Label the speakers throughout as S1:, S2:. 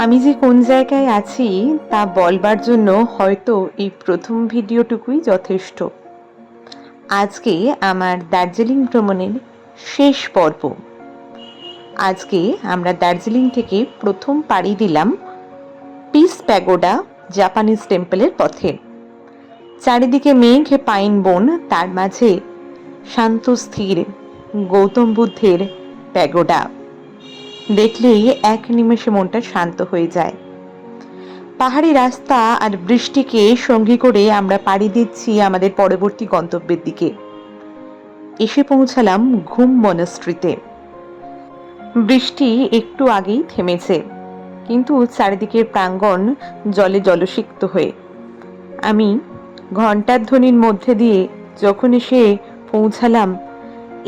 S1: আমি যে কোন জায়গায় আছি তা বলবার জন্য হয়তো এই প্রথম ভিডিওটুকুই যথেষ্ট। আজকে আমার দার্জিলিং ভ্রমণের শেষ পর্ব। আজকে আমরা দার্জিলিং থেকে প্রথম পাড়ি দিলাম পিস প্যাগোডা জাপানিজ টেম্পলের পথে। চারিদিকে মেঘ, পাইন বন, তার মাঝে শান্ত স্থির গৌতম বুদ্ধের প্যাগোডা। দেখলেই এক নিমেষে মনটা শান্ত হয়ে যায়। পাহাড়ি রাস্তা আর বৃষ্টিকে সঙ্গী করে আমরা পাড়ি দিচ্ছি আমাদের পরবর্তী গন্তব্যের দিকে। এসে পৌঁছালাম ঘুম মনাস্ট্রিতে। বৃষ্টি একটু আগেই থেমেছে, কিন্তু চারিদিকের প্রাঙ্গণ জলে জলসিক্ত হয়ে। আমি ঘণ্টার ধ্বনির মধ্যে দিয়ে যখন এসে পৌঁছালাম,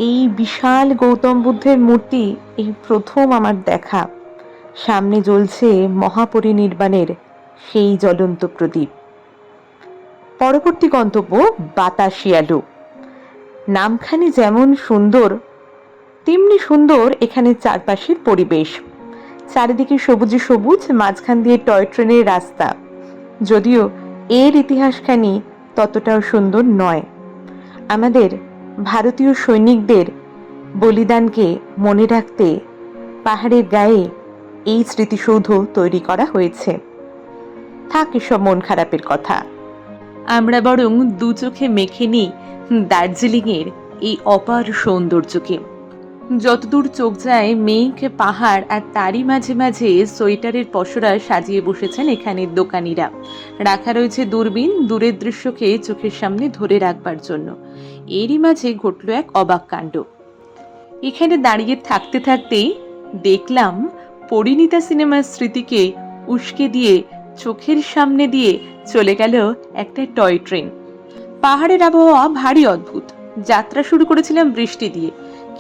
S1: এই বিশাল গৌতম বুদ্ধের মূর্তি এই প্রথম আমার দেখা। সামনে জ্বলছে মহাপরিনির্বাণের সেই জ্বলন্ত প্রদীপ। পরবর্তী গন্তব্য বাতাসিয়ালু। নামখানি যেমন সুন্দর, তেমনি সুন্দর এখানে চারপাশের পরিবেশ। চারিদিকে সবুজে সবুজ, মাঝখান দিয়ে টয় ট্রেনের রাস্তা। যদিও এর ইতিহাসখানি ততটাও সুন্দর নয়। আমাদের ভারতীয় সৈনিকদের বলিদানকে মনে রাখতে পাহাড়ের গায়ে এই স্মৃতিসৌধ তৈরি করা হয়েছে। থাক এসব মন খারাপের কথা, আমরা বরং দু চোখে মেখে নিই দার্জিলিংয়ের এই অপার সৌন্দর্যকে। যতদূর চোখ যায় মেঘ, পাহাড়, আর তারই মাঝে মাঝে সোয়েটারের পসরা সাজিয়ে বসেছেন এখানের দোকানিরা। রাখা রয়েছে দূরবীন, দূরের দৃশ্যকে চোখের সামনে ধরে রাখবার জন্য। এরই মাঝে ঘটল এক অবাক কাণ্ড। এখানে দাঁড়িয়ে থাকতে থাকতেই দেখলাম পরিণীতা সিনেমার স্মৃতিকে উস্কে দিয়ে চোখের সামনে দিয়ে চলে গেল একটা টয় ট্রেন। পাহাড়ের আবহাওয়া ভারী অদ্ভুত। যাত্রা শুরু করেছিলাম বৃষ্টি দিয়ে,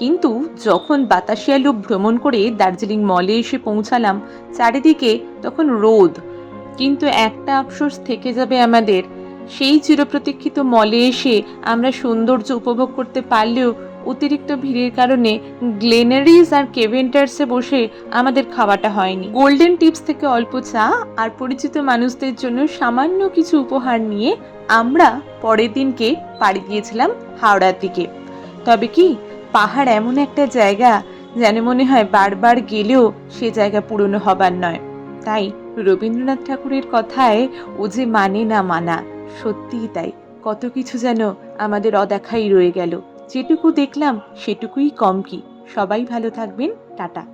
S1: কিন্তু যখন বাতাসিয়ালু ভ্রমণ করে দার্জিলিং মলে এসে পৌঁছালাম, চারিদিকে তখন রোদ। কিন্তু একটা আফসোস থেকে যাবে আমাদের, সেই চিরপ্রতীক্ষিত মলে এসে আমরা সৌন্দর্য উপভোগ করতে পারলেও অতিরিক্ত ভিড়ের কারণে গ্লেনারিজ আর কেভেন্টার্সে বসে আমাদের খাওয়াটা হয়নি। গোল্ডেন টিপস থেকে অল্প চা আর পরিচিত মানুষদের জন্য সামান্য কিছু উপহার নিয়ে আমরা পরের দিনকে পাড়ি দিয়েছিলাম হাওড়ার দিকে। তবে কি পাহাড় এমন একটা জায়গা যেন মনে হয় বারবার গেলেও সে জায়গা পুরনো হবার নয়। তাই রবীন্দ্রনাথ ঠাকুরের কথায় ও যে মানে না মানা, সত্যিই তাই। কত কিছু যেন আমাদের অদেখাই রয়ে গেল। যেটুকু দেখলাম সেটুকুই কম কি। সবাই ভালো থাকবেন। টাটা।